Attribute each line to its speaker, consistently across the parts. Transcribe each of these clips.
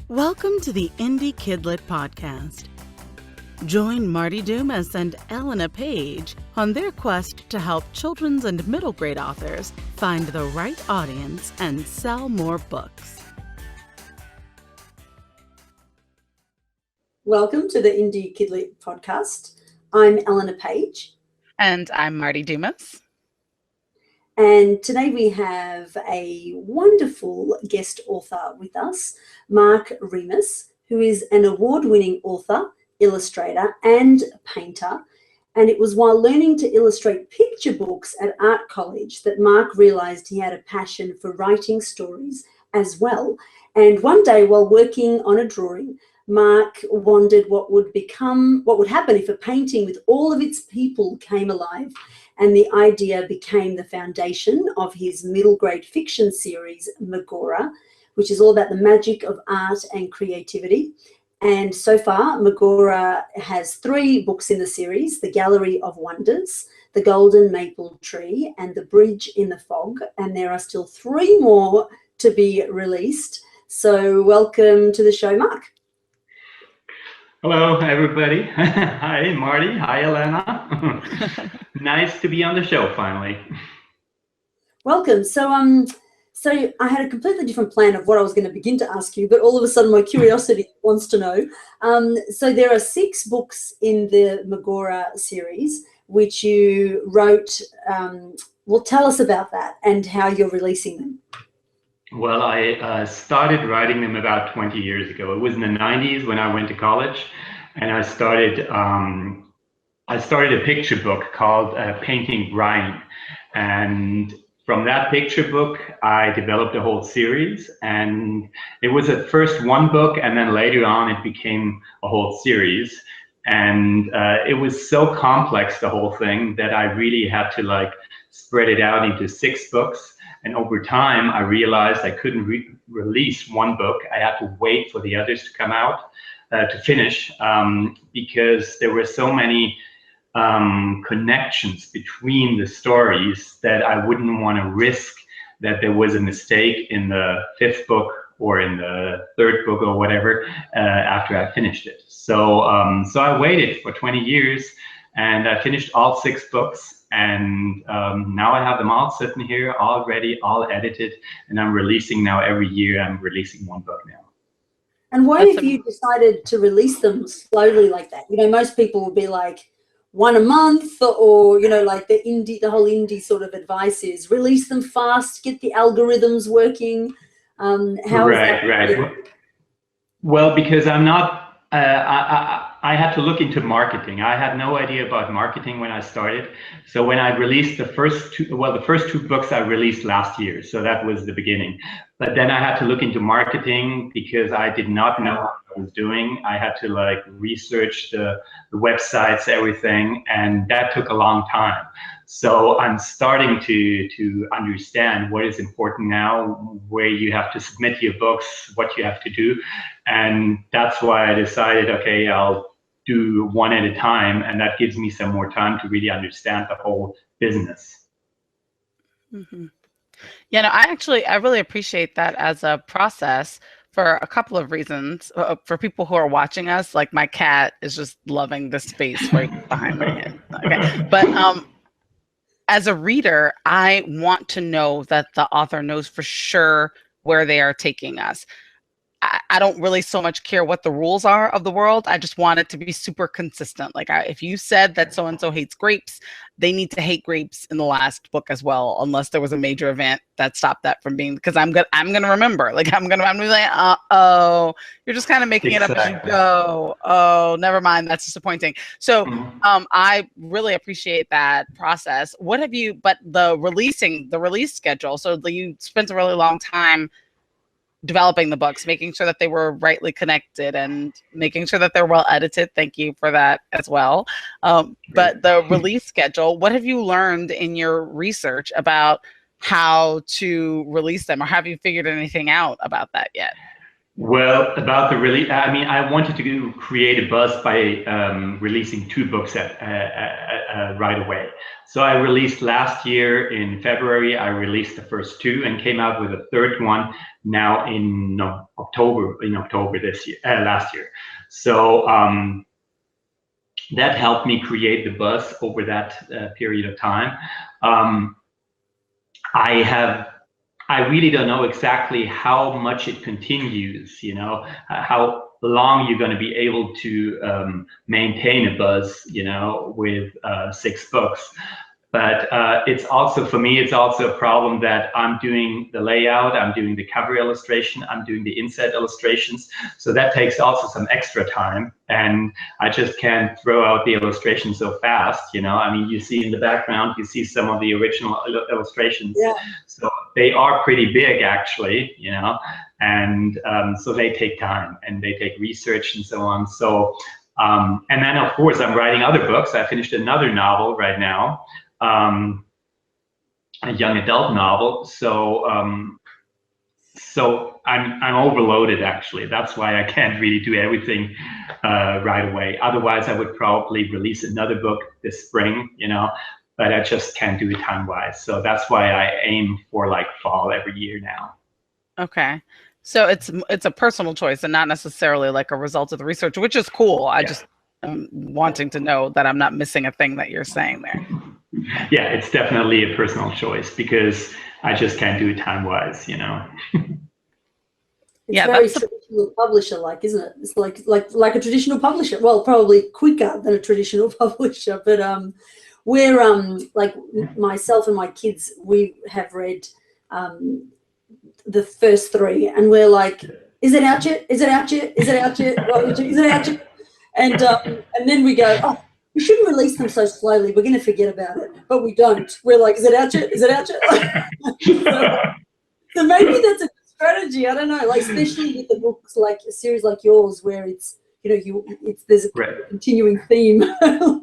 Speaker 1: Welcome to the Indie KidLit podcast. Join Marty Dumas and Elena Page on their quest to help children's and middle grade authors find the right audience and sell more books.
Speaker 2: Welcome to the Indie KidLit podcast. I'm Elena Page.
Speaker 1: And I'm Marty Dumas.
Speaker 2: And today we have a wonderful guest author with us, Marc Remus, who is an award-winning author, illustrator, and painter. And it was while learning to illustrate picture books at art college that Marc realized he had a passion for writing stories as well. And one day while working on a drawing, Marc wondered what would happen if a painting with all of its people came alive. And the idea became the foundation of his middle grade fiction series, Magora, which is all about the magic of art and creativity. And so far, Magora has 3 books in the series: The Gallery of Wonders, The Golden Maple Tree, and The Bridge in the Fog. And there are still 3 more to be released. So welcome to the show, Marc.
Speaker 3: Hello, everybody. Hi, Marty. Hi, Elena. Nice to be on the show finally.
Speaker 2: Welcome. So I had a completely different plan of what I was going to begin to ask you, but all of a sudden my curiosity wants to know. So there are 6 books in the Magora series, which you wrote. Well, tell us about that and how you're releasing them.
Speaker 3: Well, I started writing them about 20 years ago. It was in the 90s when I went to college, and I started a picture book called Painting Brian. And from that picture book, I developed a whole series. And it was at first one book, and then later on it became a whole series. And it was so complex, the whole thing, that I really had to spread it out into 6 books. And over time, I realized I couldn't release one book. I had to wait for the others to come out to finish because there were so many connections between the stories that I wouldn't want to risk that there was a mistake in the 5th book or in the 3rd book or whatever after I finished it. So I waited for 20 years and I finished all 6 books. And now I have them all sitting here, all ready, all edited, and I'm releasing now every year. I'm releasing 1 book now.
Speaker 2: And why have you decided to release them slowly like that? You know, most people would be like 1 a month, or the whole indie sort of advice is release them fast, get the algorithms working.
Speaker 3: Right. Well, because I'm not. I had to look into marketing. I had no idea about marketing when I started. So when I released the first 2 books I released last year. So that was the beginning. But then I had to look into marketing because I did not know what I was doing. I had to research the websites, everything, and that took a long time. So I'm starting to understand what is important now, where you have to submit your books, what you have to do. And that's why I decided, okay, I'll do 1 at a time. And that gives me some more time to really understand the whole business.
Speaker 1: Mm-hmm. Yeah, no, I really appreciate that as a process for a couple of reasons. For people who are watching us, like my cat is just loving the space right behind my head. Okay, but as a reader, I want to know that the author knows for sure where they are taking us. I don't really so much care what the rules are of the world. I just want it to be super consistent. If you said that so-and-so hates grapes, they need to hate grapes in the last book as well, unless there was a major event that stopped that from being, because I'm gonna remember. I'm gonna be like, oh, you're just kind of making it up as you go. Oh, never mind. That's disappointing. So I really appreciate that process. But the release schedule. So you spent a really long time developing the books, making sure that they were rightly connected and making sure that they're well edited. Thank you for that as well. But the release schedule, what have you learned in your research about how to release them, or have you figured anything out about that yet?
Speaker 3: Well, about the release, I mean, I wanted to create a buzz by releasing 2 books right away. So I released last year in February, I released the first 2 and came out with a 3rd one now in October this year, last year. So that helped me create the buzz over that period of time. I really don't know exactly how much it continues, you know, how long you're going to be able to maintain a buzz, you know, with 6 books. But it's also, for me, it's also a problem that I'm doing the layout, I'm doing the cover illustration, I'm doing the inside illustrations. So that takes also some extra time. And I just can't throw out the illustration so fast, you know. I mean, you see in the background, you see some of the original illustrations. Yeah. So they are pretty big, actually, you know. And so they take time and they take research and so on. So, and then, of course, I'm writing other books. I finished another novel right now. A young adult novel, so I'm overloaded, actually. That's why I can't really do everything right away. Otherwise, I would probably release another book this spring, you know, but I just can't do it time-wise. So that's why I aim for like fall every year now.
Speaker 1: Okay. So it's a personal choice and not necessarily like a result of the research, which is cool. I just am wanting to know that I'm not missing a thing that you're saying there.
Speaker 3: Yeah, it's definitely a personal choice because I just can't do it time-wise, you know.
Speaker 2: It's very traditional publisher-like, isn't it? It's like a traditional publisher. Well, probably quicker than a traditional publisher, but we're like myself and my kids, we have read the first 3, and we're like, is it out yet? Is it out yet? Is it out yet? Is it out yet? And then we go, oh, we shouldn't release them so slowly. We're going to forget about it, but we don't. We're like, is it out yet? Is it out yet? So maybe that's a good strategy. I don't know. Like, especially with the books, like a series like yours, where it's, you know, there's a continuing theme.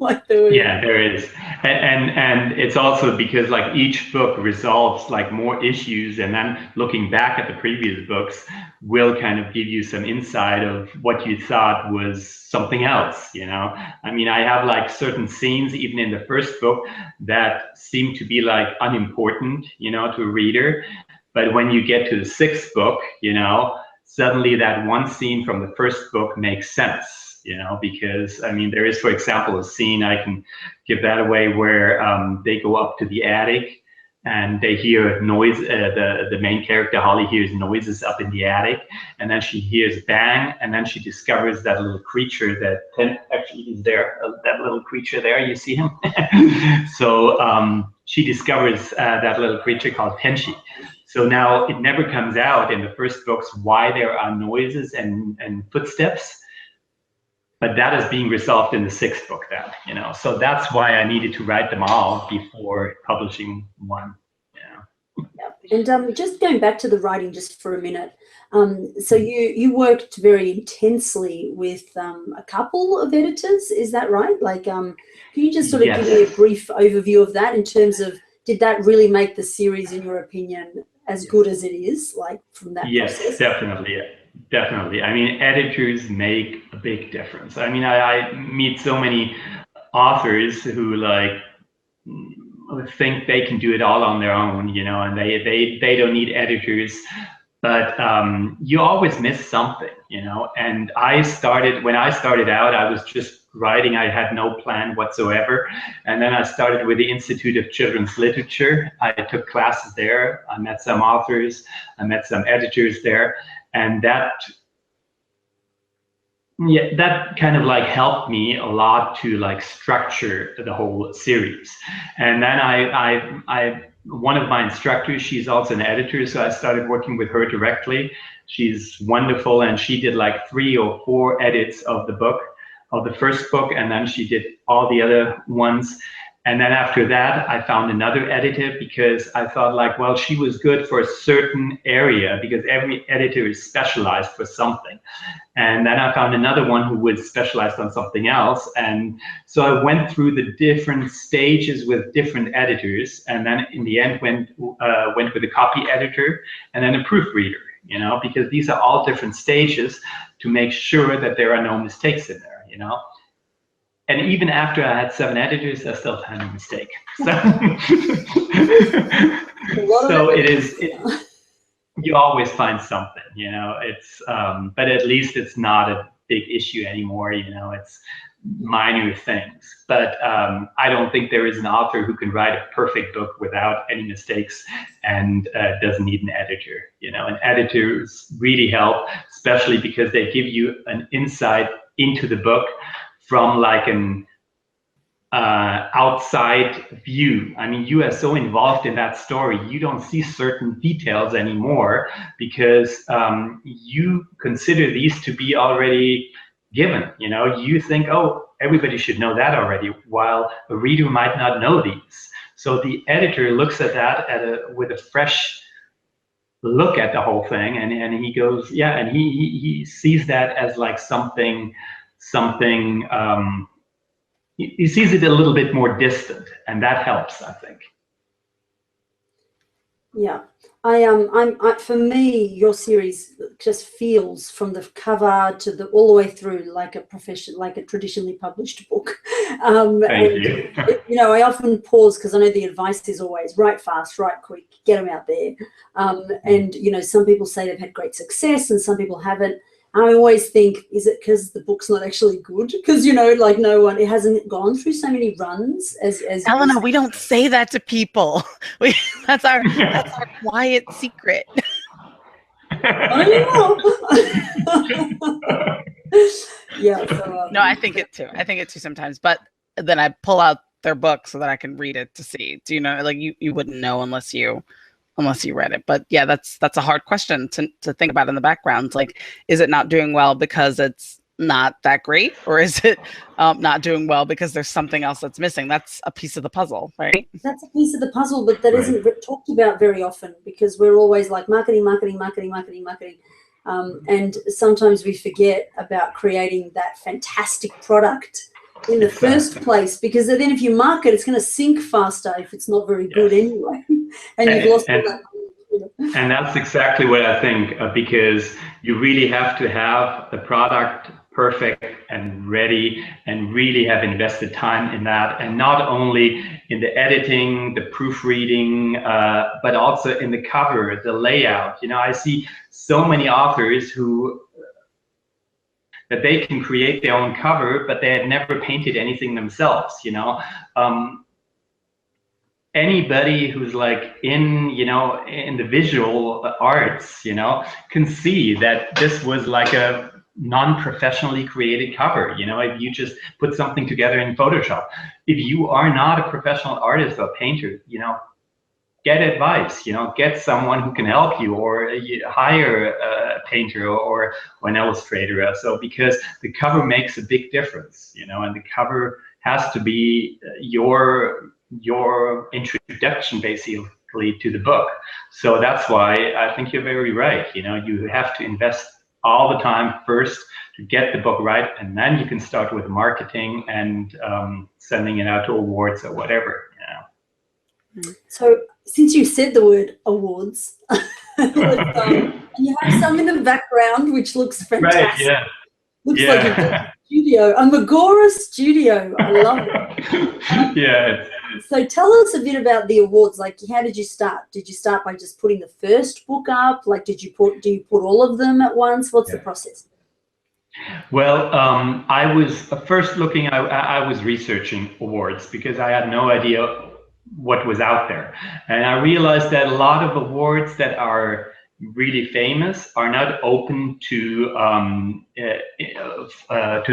Speaker 2: Like
Speaker 3: there is, and it's also because like each book resolves like more issues, and then looking back at the previous books will kind of give you some insight of what you thought was something else, you know. I mean, I have like certain scenes even in the first book that seem to be like unimportant, you know, to a reader, but when you get to the 6th book, you know, suddenly that one scene from the first book makes sense, you know, because I mean, there is, for example, a scene, I can give that away, where they go up to the attic and they hear noise. The main character, Holly, hears noises up in the attic, and then she hears bang, and then she discovers that little creature that actually is there, that little creature there, you see him? So she discovers that little creature called Tenchi. So now it never comes out in the first books why there are noises and footsteps, but that is being resolved in the 6th book then, you know. So that's why I needed to write them all before publishing one.
Speaker 2: Yeah. And just going back to the writing just for a minute, so you worked very intensely with a couple of editors, is that right? Like, can you just sort of give me a brief overview of that in terms of, did that really make the series, in your opinion, as good as it is, like from that process?
Speaker 3: Yes, definitely. I mean, editors make a big difference. I mean, I meet so many authors who like think they can do it all on their own, you know, and they don't need editors. But you always miss something, you know. And when I started out, I was just writing. I had no plan whatsoever. And then I started with the Institute of Children's Literature. I took classes there. I met some authors. I met some editors there. And that kind of like helped me a lot to like structure the whole series. And then one of my instructors, she's also an editor, so I started working with her directly. She's wonderful, and she did like 3 or 4 edits of the book, of the first book, and then she did all the other ones. And then after that, I found another editor, because I thought like, well, she was good for a certain area, because every editor is specialized for something. And then I found another one who was specialized on something else. And so I went through the different stages with different editors, and then in the end went with a copy editor and then a proofreader, you know, because these are all different stages to make sure that there are no mistakes in there, you know. And even after I had 7 editors, I still found a mistake. So, so you always find something, you know. It's but at least it's not a big issue anymore, you know. It's minor things. But I don't think there is an author who can write a perfect book without any mistakes and doesn't need an editor, you know. And editors really help, especially because they give you an insight into the book from like an outside view. I mean, you are so involved in that story, you don't see certain details anymore because you consider these to be already given. You know, you think, oh, everybody should know that already, while a reader might not know these. So the editor looks at that with a fresh look at the whole thing, and he goes, yeah, and he sees that as like something. He sees it a little bit more distant, and that helps, I think.
Speaker 2: Yeah, for me, your series just feels from the cover to all the way through like a traditionally published book.
Speaker 3: Thank you.
Speaker 2: You know, I often pause because I know the advice is always write fast, write quick, get them out there. And you know, some people say they've had great success, and some people haven't. I always think, is it because the book's not actually good? Because, you know, like it hasn't gone through so many runs as
Speaker 1: Elena, we don't say that to people. That's our quiet secret.
Speaker 2: Yeah. So,
Speaker 1: no, I think it too. I think it too sometimes. But then I pull out their book so that I can read it to see. Do you know? Like you wouldn't know unless you read it. But yeah, that's a hard question to think about in the background. Like, is it not doing well because it's not that great, or is it not doing well because there's something else that's missing? That's a piece of the puzzle, right?
Speaker 2: That's a piece of the puzzle, but that isn't talked about very often because we're always like marketing. And sometimes we forget about creating that fantastic product in the first place, because then if you market, it's going to sink faster if it's not very good anyway. And you've lost all that.
Speaker 3: And that's exactly what I think, because you really have to have the product perfect and ready and really have invested time in that, and not only in the editing, the proofreading, but also in the cover, the layout. You know, I see so many authors that they can create their own cover, but they have never painted anything themselves, you know. Anybody who's like in the visual arts, you know, can see that this was like a non-professionally created cover. You know, if you just put something together in Photoshop, if you are not a professional artist or painter, you know, get advice, you know, get someone who can help you, or you hire a painter or an illustrator. So because the cover makes a big difference, you know, and the cover has to be your introduction basically to the book. So that's why I think you're very right. You know, you have to invest all the time first to get the book right, and then you can start with marketing and sending it out to awards or whatever, you know.
Speaker 2: So since you said the word awards, you have some in the background which looks fantastic.
Speaker 3: Right, yeah.
Speaker 2: Looks like a studio, a Magora studio. I love it.
Speaker 3: Yeah.
Speaker 2: So tell us a bit about the awards. Like, how did you start? Did you start by just putting the first book up? Like, do you put all of them at once? What's the process?
Speaker 3: Well, I was first looking. I was researching awards because I had no idea what was out there, and I realized that a lot of awards that are really famous are not open to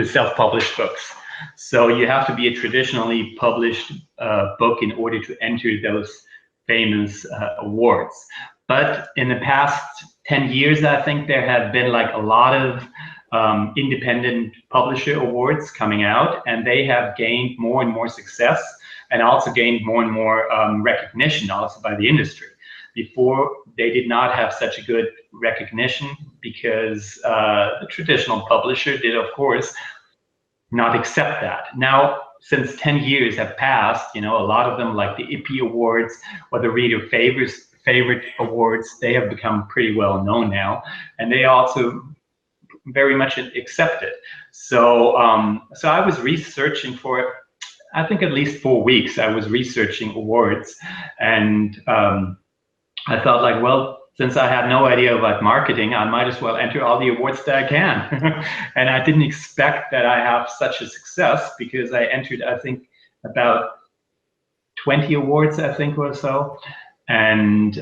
Speaker 3: self-published books. So you have to be a traditionally published book in order to enter those famous awards. But in the past 10 years, I think there have been like a lot of independent publisher awards coming out, and they have gained more and more success, and also gained more and more recognition also by the industry. Before, they did not have such a good recognition because the traditional publisher did, of course, not accept that. Now, since 10 years have passed, you know, a lot of them, like the IPI Awards or the Reader favorite awards, they have become pretty well known now, and they also very much accept it. So so I was researching for, I think, at least 4 weeks. I was researching awards, and I thought, like, well, since I had no idea about marketing, I might as well enter all the awards that I can. And I didn't expect that I have such a success, because I entered, I think, about 20 awards, I think, or so. And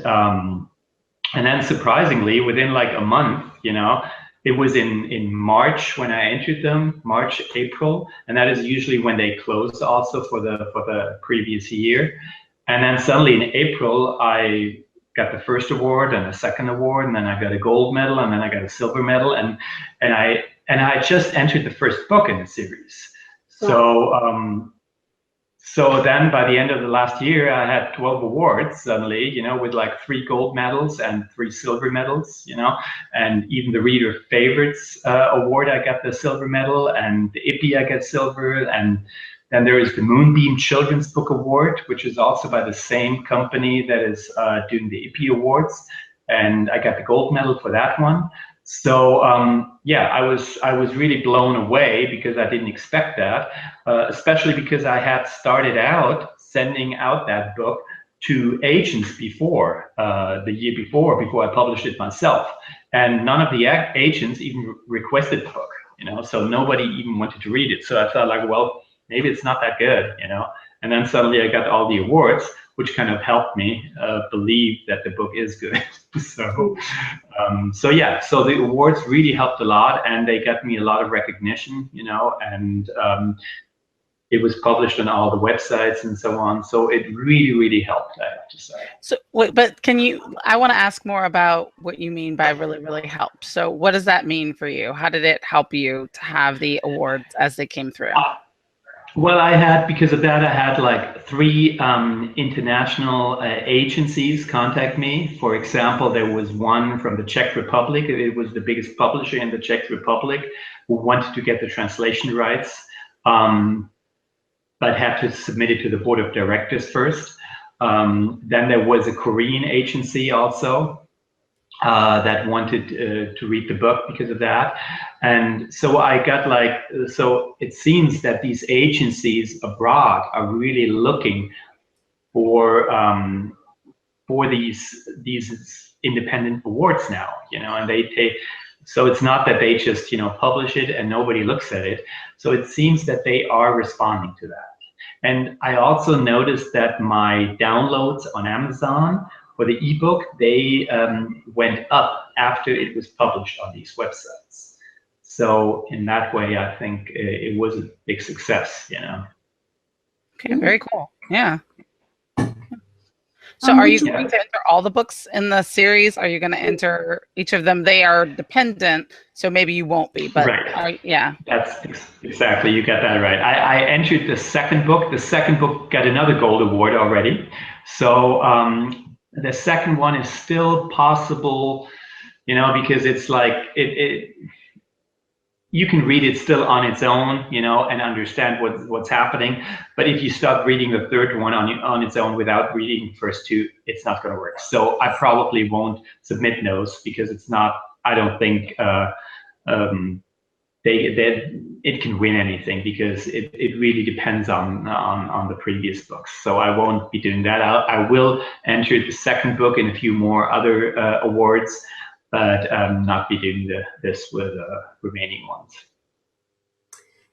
Speaker 3: then surprisingly, within like a month, you know, it was in March when I entered them, March, April, and that is usually when they close also for the previous year. And then suddenly in April, I got the first award and a second award, and then I got a gold medal, and then I got a silver medal, and I just entered the first book in the series. So so then by the end of the last year, I had 12 awards suddenly, you know, with like 3 gold medals and 3 silver medals, you know, and even the Reader Favorites award, I got the silver medal, and the IPI, I got silver, and then there is the Moonbeam Children's Book Award, which is also by the same company that is doing the IPI awards, and I got the gold medal for that one. So yeah, I was really blown away, because I didn't expect that, especially because I had started out sending out that book to agents before, the year before I published it myself, and none of the agents even requested the book, you know, so nobody even wanted to read it. So I thought, like, well, maybe it's not that good, you know. And then suddenly I got all the awards, which kind of helped me believe that the book is good. So yeah, so the awards really helped a lot, and they got me a lot of recognition, you know, and it was published on all the websites and so on. So it really, really helped, I have to say.
Speaker 1: So wait, but I want to ask more about what you mean by really, really helped. So what does that mean for you? How did it help you to have the awards as they came through?
Speaker 3: Well, I had, because of that, I had like 3 international agencies contact me. For example, there was one from the Czech Republic. It was the biggest publisher in the Czech Republic, who wanted to get the translation rights, but had to submit it to the board of directors first. Then there was a Korean agency also, that wanted to read the book because of that. And so I got like, so it seems that these agencies abroad are really looking for these independent awards now, you know, and they take, so it's not that they just, you know, publish it and nobody looks at it. So it seems that they are responding to that. And I also noticed that my downloads on Amazon for the ebook, they went up after it was published on these websites. So in that way, I think it was a big success, you know.
Speaker 1: Okay, very cool. Yeah. So are you going to enter all the books in the series? Are you going to enter each of them? They are dependent, so maybe you won't be, but
Speaker 3: right.
Speaker 1: Yeah.
Speaker 3: That's exactly, you got that right. I entered the second book. The second book got another gold award already. So the second one is still possible, you know, because it's like, you can read it still on its own, you know, and understand what's happening. But if you start reading the third one on its own without reading the first 2, it's not going to work. So I probably won't submit those, because it's not, I don't think it can win anything, because it really depends on the previous books. So I won't be doing that. I will enter the second book in a few more other awards, but not be doing this with remaining ones.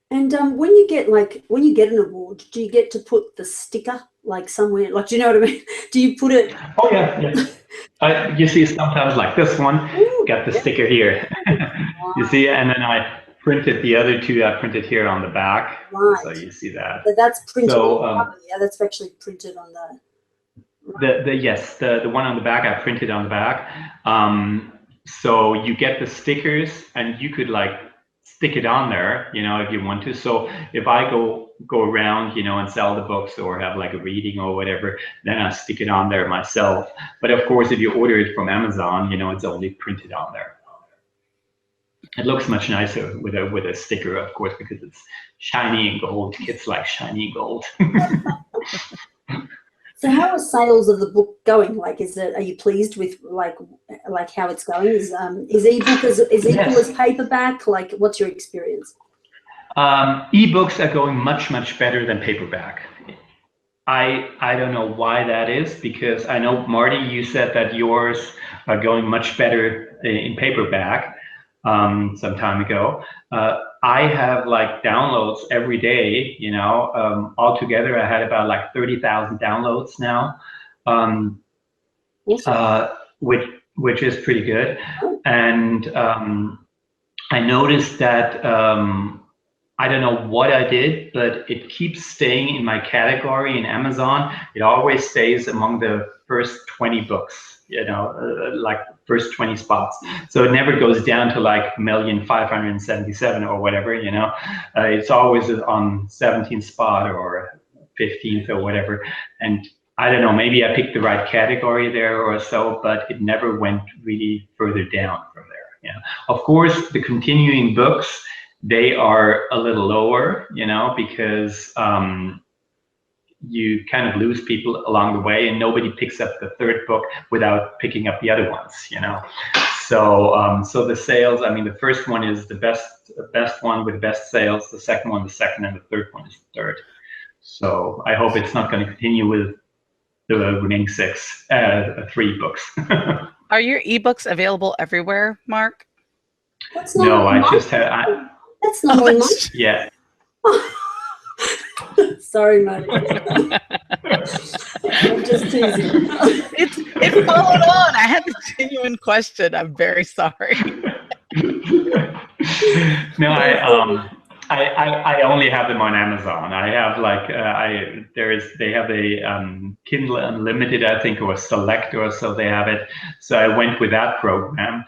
Speaker 2: And when you get an award, do you get to put the sticker like somewhere? Like, do you know what I mean? Do you put it?
Speaker 3: Oh yeah, yeah. You see sometimes like this one, got the sticker here. You see, and then I printed the other 2. I printed here on the back, right. So you see that.
Speaker 2: But that's printed. So, on the cover. Yeah, that's actually printed on the.
Speaker 3: Yes, the one on the back I printed on the back. So you get the stickers, and you could like stick it on there, you know, if you want to. So if I go around, you know, and sell the books or have like a reading or whatever, then I stick it on there myself. But of course, if you order it from Amazon, you know, it's only printed on there. It looks much nicer with a sticker, of course, because it's shiny and gold. Kids like shiny gold.
Speaker 2: So how are sales of the book going? Like, are you pleased with like how it's going? Is ebook as equal as paperback? Like, what's your experience?
Speaker 3: Ebooks are going much better than paperback. I don't know why that is, because I know, Marty, you said that yours are going much better in paperback some time ago. I have like downloads every day, you know, altogether I had about like 30,000 downloads now, which is pretty good. And I noticed that I don't know what I did, but it keeps staying in my category in Amazon. It always stays among the first 20 books, you know, like first 20 spots. So it never goes down to like 1,577 or whatever, you know. It's always on 17th spot or 15th or whatever. And I don't know, maybe I picked the right category there or so, but it never went really further down from there. Yeah. Of course, the continuing books, they are a little lower, you know, because you kind of lose people along the way, and nobody picks up the third book without picking up the other ones, you know. So so the sales, I mean, the first one is the best one with the best sales, the second one the second, and the third one is the third. So I hope it's not going to continue with the remaining three books.
Speaker 1: Are your ebooks available everywhere, Mark?
Speaker 3: No, I just had.
Speaker 2: That's not on mine.
Speaker 3: Yeah.
Speaker 2: Sorry, Marty. I'm just teasing.
Speaker 1: It followed on. I had a genuine question. I'm very sorry. No,
Speaker 3: I only have them on Amazon. I have like they have a Kindle Unlimited, I think, or Select or so they have it. So I went with that program.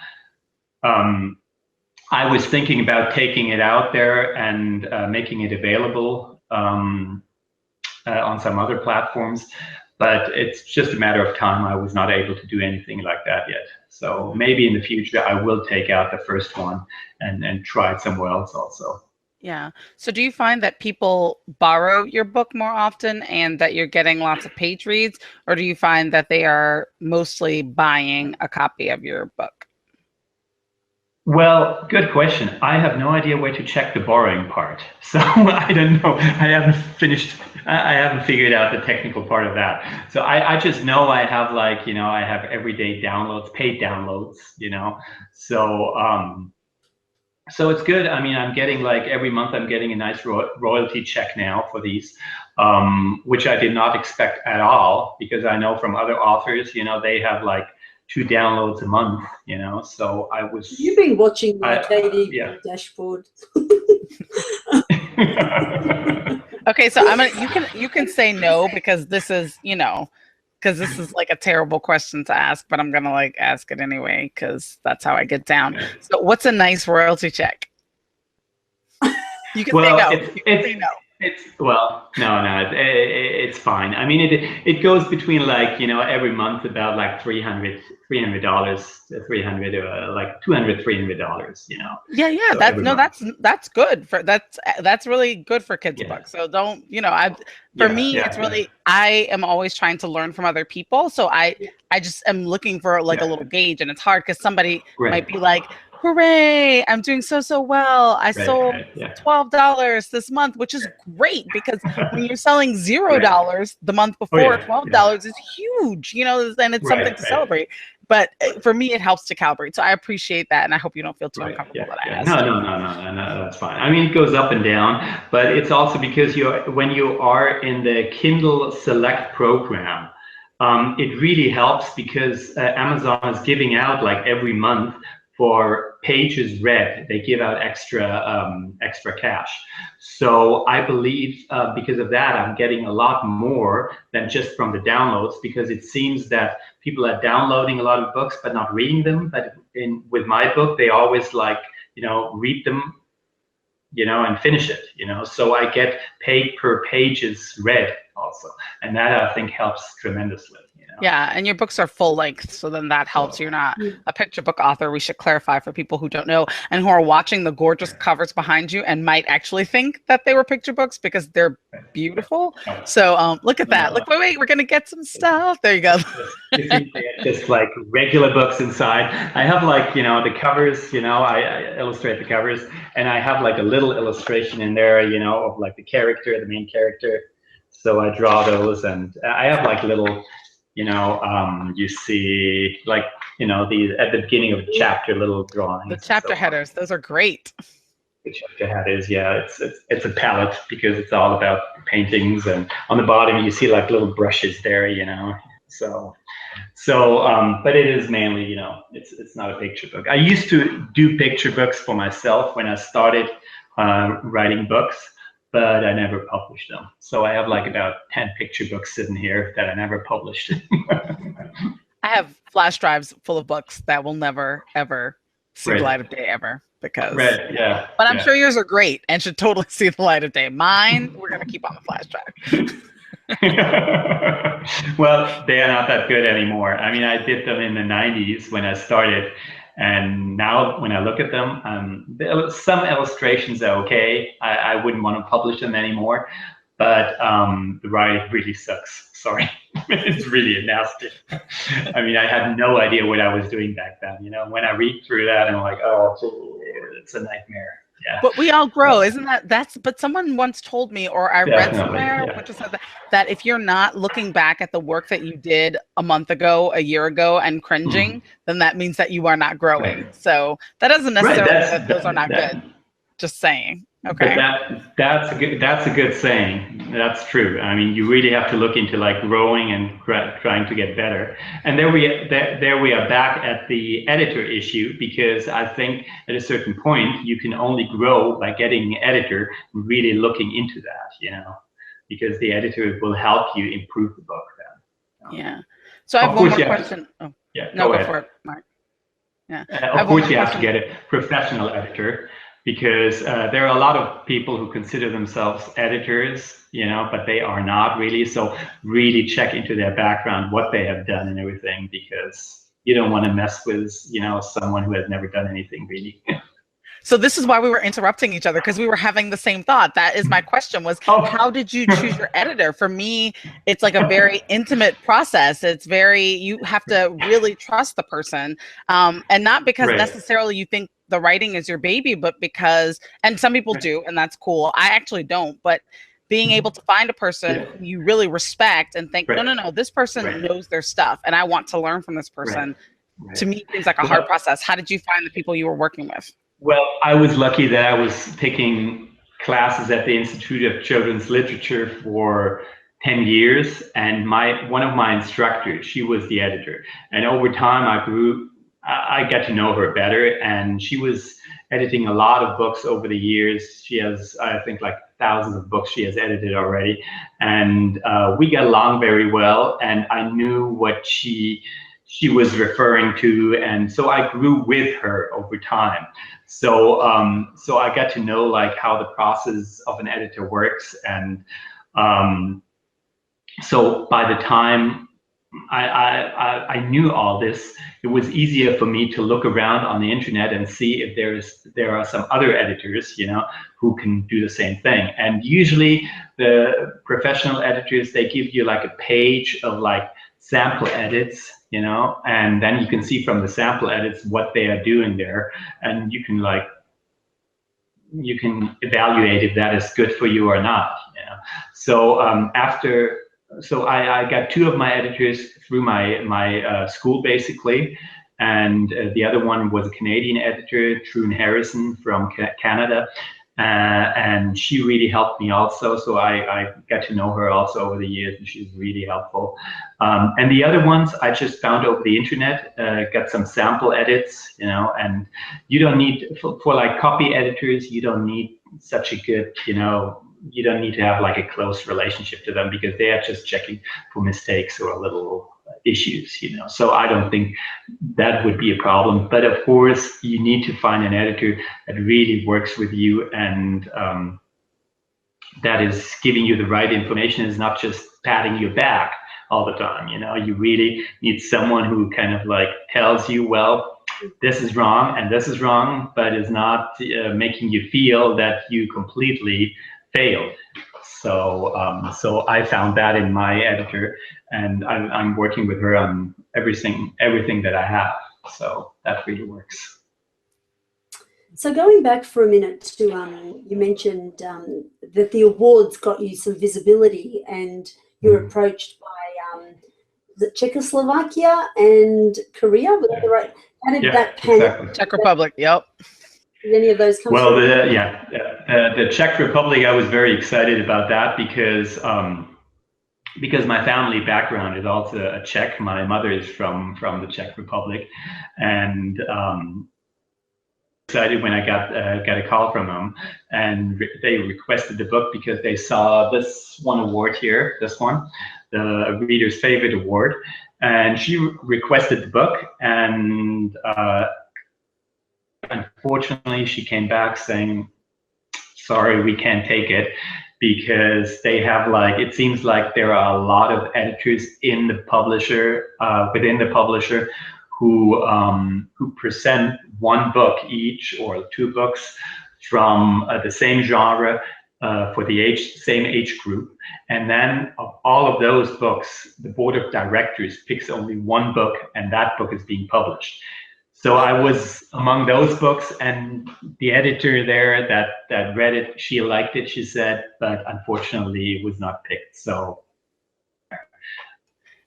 Speaker 3: I was thinking about taking it out there and making it available on some other platforms, but it's just a matter of time. I was not able to do anything like that yet. So maybe in the future I will take out the first one and try it somewhere else also.
Speaker 1: Yeah. So do you find that people borrow your book more often and that you're getting lots of page reads, or do you find that they are mostly buying a copy of your book?
Speaker 3: Well, good question. I have no idea where to check the borrowing part. So I don't know. I haven't figured out the technical part of that. So I just know I have like, you know, I have everyday downloads, paid downloads, you know. So so it's good. I mean, I'm getting like every month I'm getting a nice royalty check now for these, which I did not expect at all, because I know from other authors, you know, they have like 2 downloads a month, you know. So I was.
Speaker 2: You've been watching my KD dashboard.
Speaker 1: Okay, so you can say no, because this is, you know, because this is like a terrible question to ask, but I'm gonna like ask it anyway because that's how I get down. So what's a nice royalty check? You can say no. You can say no.
Speaker 3: It's fine. I mean, it goes between like, you know, every month about like $300, like $200, you know.
Speaker 1: Yeah, so that's good for that's really good for kids' books. So don't, you know, it's really, I am always trying to learn from other people. So I just am looking for like a little gauge, and it's hard because somebody might be like, hooray, I'm doing so well. I sold $12 this month, which is great, because when you're selling $0 the month before, $12 is huge, you know, and it's something to celebrate. But for me, it helps to calibrate. So I appreciate that, and I hope you don't feel too uncomfortable that I asked.
Speaker 3: No, that's fine. I mean, it goes up and down, but it's also because when you are in the Kindle Select program, it really helps because Amazon is giving out like every month for pages read, they give out extra cash. So I believe because of that, I'm getting a lot more than just from the downloads, because it seems that people are downloading a lot of books but not reading them. But with my book, they always like, you know, read them, you know, and finish it, you know. So I get paid per pages read also, and that I think helps tremendously, you know.
Speaker 1: Yeah, and your books are full length, so then that helps. You're not a picture book author. We should clarify for people who don't know and who are watching the gorgeous covers behind you and might actually think that they were picture books because they're beautiful. So look at that. Look, wait, we're gonna get some stuff. There you go.
Speaker 3: Just like regular books inside. I have like, the covers, I illustrate the covers, and I have like a little illustration in there, of like the main character. So I draw those, and I have like little, you see like, at the beginning of the chapter, little drawings.
Speaker 1: The chapter headers, those are great.
Speaker 3: The chapter headers, yeah, it's a palette because it's all about paintings, and on the bottom you see like little brushes there, So, but it is mainly, it's not a picture book. I used to do picture books for myself when I started writing books, but I never published them. So I have like about 10 picture books sitting here that I never published.
Speaker 1: I have flash drives full of books that will never, ever see the light of day ever. Because,
Speaker 3: yeah.
Speaker 1: But I'm sure yours are great and should totally see the light of day. Mine, we're going to keep on the flash drive.
Speaker 3: Well, they are not that good anymore. I mean, I did them in the 90s when I started. And now when I look at them, some illustrations are okay. I wouldn't want to publish them anymore, but the writing really sucks. Sorry, it's really nasty. I mean, I had no idea what I was doing back then. When I read through that, I'm like, oh, it's a nightmare. Yeah.
Speaker 1: But we all grow, isn't that? But someone once told me, or I read somewhere, which said that if you're not looking back at the work that you did a month ago, a year ago, and cringing, then that means that you are not growing. So that doesn't necessarily mean that those are not good. Just saying. Okay.
Speaker 3: But that's a good saying. That's true. I mean, you really have to look into like growing and trying to get better. And there we are back at the editor issue, because I think at a certain point you can only grow by getting an editor really looking into that, because the editor will help you improve the book then.
Speaker 1: Yeah. So I have one more question. Oh,
Speaker 3: yeah.
Speaker 1: No, go for it, Mark. Yeah.
Speaker 3: Of course, you have to get a professional editor, because there are a lot of people who consider themselves editors, but they are not really. So really check into their background, what they have done and everything, because you don't want to mess with, someone who has never done anything really.
Speaker 1: So this is why we were interrupting each other, because we were having the same thought. That is my question was, how did you choose your editor? For me, it's like a very intimate process. It's you have to really trust the person. And not because necessarily you think the writing is your baby, but because, and some people do, and that's cool. I actually don't, but being able to find a person who you really respect and think, no, this person knows their stuff and I want to learn from this person. To me, seems like a hard process. How did you find the people you were working with?
Speaker 3: Well, I was lucky that I was taking classes at the Institute of Children's Literature for 10 years, and one of my instructors, she was the editor. And over time, I got to know her better, and she was editing a lot of books over the years. She has, I think, like thousands of books she has edited already, and we got along very well, and I knew what she was referring to, and so I grew with her over time. So I got to know like how the process of an editor works, and so by the time I knew all this, it was easier for me to look around on the internet and see if there are some other editors, who can do the same thing. And usually the professional editors, they give you like a page of like sample edits, and then you can see from the sample edits what they are doing there, and you can evaluate if that is good for you or not. So I got two of my editors through my school basically, and the other one was a Canadian editor, Troon Harrison from Canada. And she really helped me also, so I got to know her also over the years, and she's really helpful. And the other ones I just found over the internet, got some sample edits, and you don't need, for like copy editors, you don't need such a good, you don't need to have like a close relationship to them, because they are just checking for mistakes or little issues, so I don't think that would be a problem. But of course you need to find an editor that really works with you, and that is giving you the right information, is not just patting your back all the time. You know, you really need someone who kind of like tells you, well, this is wrong and this is wrong, but is not making you feel that you completely failed. So so I found that in my editor, and I'm working with her on everything that I have. So that really works.
Speaker 2: So going back for a minute to, you mentioned that the awards got you some visibility, and you're approached by the Czechoslovakia and Korea. Was that right? How did that pan out?
Speaker 3: Exactly.
Speaker 1: Czech Republic, yep.
Speaker 2: Did any of those come
Speaker 3: Well,
Speaker 2: through?
Speaker 3: the Czech Republic, I was very excited about that because my family background is also a Czech. My mother is from the Czech Republic, and excited when I got a call from them, and they requested the book because they saw this one award here, this one, the Reader's Favorite Award, and she requested the book, and unfortunately she came back saying, sorry, we can't take it, because they have, like, it seems like there are a lot of editors in the publisher, within the publisher, who present one book each or two books from the same genre for the same age group. And then of all of those books, the board of directors picks only one book, and that book is being published. So I was among those books, and the editor there that read it, she liked it, she said, but unfortunately it was not picked. So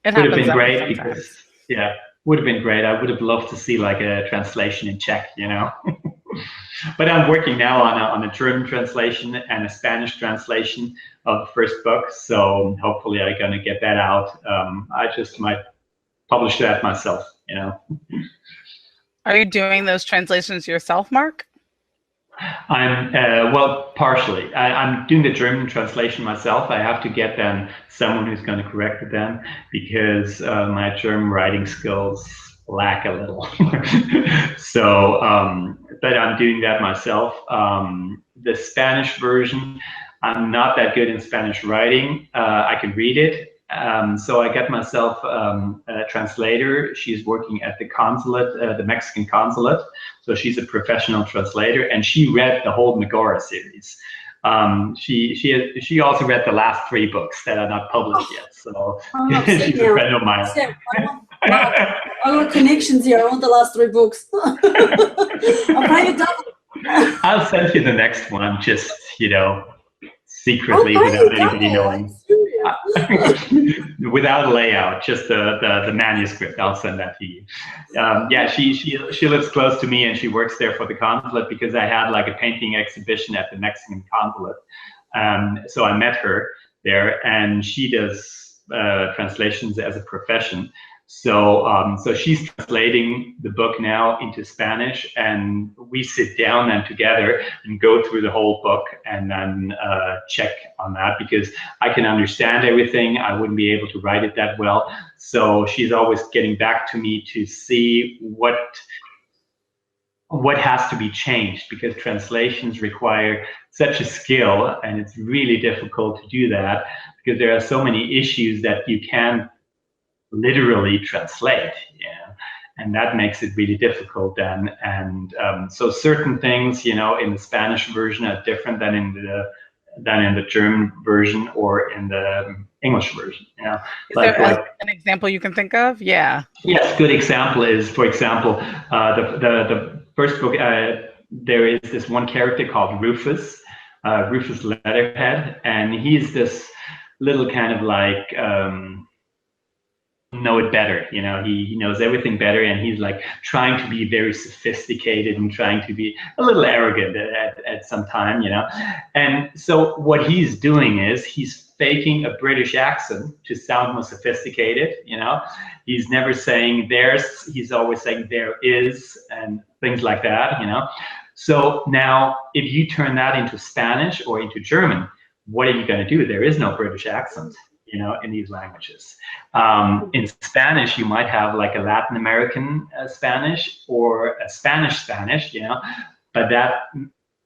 Speaker 1: it
Speaker 3: would have been great
Speaker 1: sometimes.
Speaker 3: because, yeah, would have been great. I would have loved to see like a translation in Czech, you know. But I'm working now on a German translation and a Spanish translation of the first book. So hopefully I'm gonna get that out. I just might publish that myself, you know.
Speaker 1: Are you doing those translations yourself, Mark?
Speaker 3: I'm well, partially. I'm doing the German translation myself. I have to get then someone who's going to correct it then, because my German writing skills lack a little. So, but I'm doing that myself. The Spanish version, I'm not that good in Spanish writing. I can read it. So I got myself a translator. She's working at the consulate, the Mexican consulate. So she's a professional translator, and she read the whole Magora series. She also read the last 3 books that are not published yet. So she's a friend of mine.
Speaker 2: I want connections here. I want the last 3 books. I'll pay you double.
Speaker 3: I'll send you the next one, just, you know, secretly without anybody knowing. Without a layout, just the manuscript. I'll send that to you. Yeah, she lives close to me, and she works there for the consulate, because I had like a painting exhibition at the Mexican consulate. So I met her there, and she does translations as a profession. So so she's translating the book now into Spanish, and we sit down then together and go through the whole book and then check on that, because I can understand everything. I wouldn't be able to write it that well. So she's always getting back to me to see what has to be changed, because translations require such a skill, and it's really difficult to do that, because there are so many issues that you can't literally translate, yeah, and that makes it really difficult then. And so certain things, you know, in the Spanish version are different than in the German version or in the English version. You know,
Speaker 1: is there an example you can think of? Yeah.
Speaker 3: Yes, good example is, for example, the first book. There is this one character called Rufus, Rufus Leatherhead, and he's this little kind of like know it better, you know, he knows everything better, and he's like trying to be very sophisticated and trying to be a little arrogant at some time, you know. And so what he's doing is he's faking a British accent to sound more sophisticated, you know. He's never saying there's, he's always saying there is, and things like that, you know. So now if you turn that into Spanish or into German, what are you going to do? There is no British accent, you know, in these languages. In Spanish, you might have like a Latin American Spanish or a Spanish, you know, but that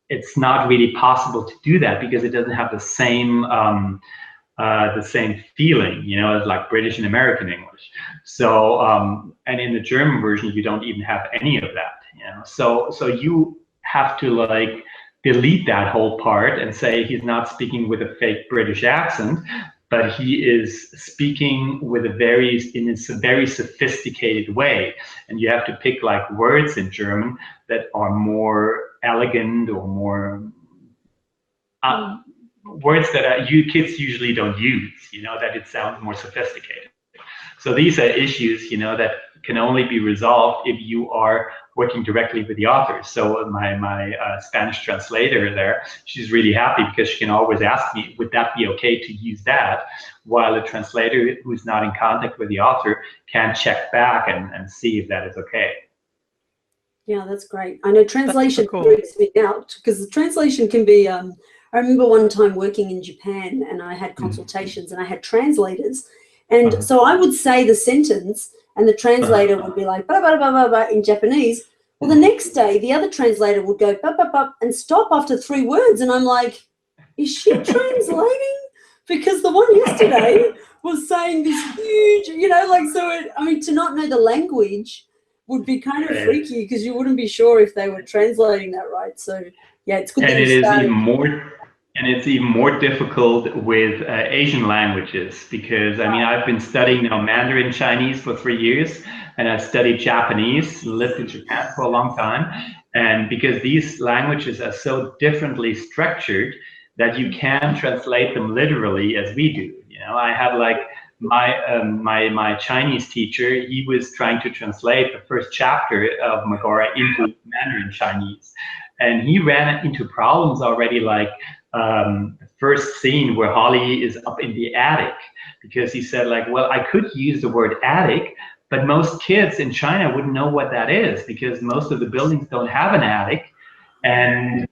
Speaker 3: it's not really possible to do that, because it doesn't have the same the same feeling, you know, as like British and American English. So, and in the German version, you don't even have any of that, you know. So you have to like delete that whole part and say he's not speaking with a fake British accent, but he is speaking with in a very sophisticated way. And you have to pick like words in German that are more elegant or more words that you kids usually don't use, you know, that it sounds more sophisticated. So these are issues, you know, that can only be resolved if you are working directly with the authors. So my Spanish translator there, she's really happy because she can always ask me, would that be okay to use that? While a translator who's not in contact with the author can check back and see if that is okay.
Speaker 2: Yeah, that's great. I know translation
Speaker 1: cool.
Speaker 2: freaks me out because the translation can be, I remember one time working in Japan and I had consultations and I had translators. And so I would say the sentence and the translator would be like, ba, ba, ba, ba, ba, in Japanese. Well, the next day, the other translator would go, ba, ba, ba, and stop after 3 words. And I'm like, is she translating? Because the one yesterday was saying this huge, you know, like, so it, I mean, to not know the language would be kind of freaky because you wouldn't be sure if they were translating that right. So, yeah, it's good that you started.
Speaker 3: And it's even more difficult with Asian languages because, I mean, I've been studying now Mandarin Chinese for 3 years, and I studied Japanese, lived in Japan for a long time. And because these languages are so differently structured that you can't translate them literally as we do. You know, I had like my Chinese teacher, he was trying to translate the first chapter of Magora into Mandarin Chinese. And he ran into problems already, like the first scene where Holly is up in the attic, because he said like, well, I could use the word attic, but most kids in China wouldn't know what that is because most of the buildings don't have an attic. And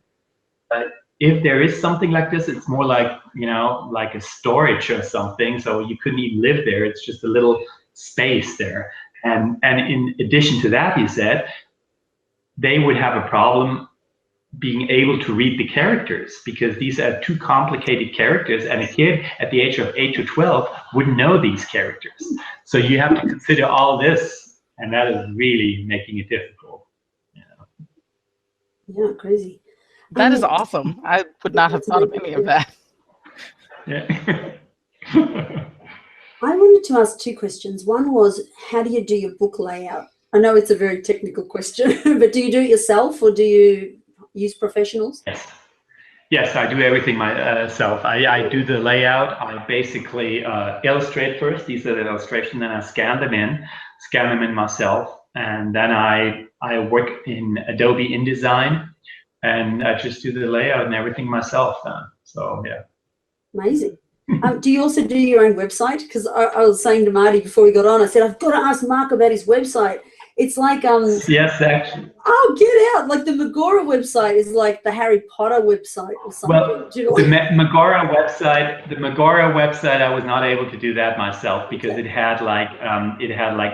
Speaker 3: if there is something like this, it's more like, you know, like a storage or something. So you couldn't even live there. It's just a little space there. And in addition to that, he said, they would have a problem being able to read the characters because these are too complicated characters, and a kid at the age of 8 to 12 wouldn't know these characters. So you have to consider all this, and that is really making it difficult. You know?
Speaker 2: Yeah, crazy.
Speaker 1: That is awesome. I would not have thought of any of that.
Speaker 3: Yeah.
Speaker 2: I wanted to ask 2 questions. One was, how do you do your book layout? I know it's a very technical question, but do you do it yourself or do you use professionals?
Speaker 3: Yes, I do everything myself. I do the layout. I basically illustrate first. These are the illustrations, then I scan them in myself, and then I work in Adobe InDesign, and I just do the layout and everything myself then. So yeah.
Speaker 2: Amazing. Do you also do your own website? Because I was saying to Marty before we got on, I said, I've got to ask Mark about his website. It's like
Speaker 3: yes, actually.
Speaker 2: Oh, get out! Like the Magora website is like the Harry Potter website or something.
Speaker 3: Well, the Magora website, I was not able to do that myself because it had like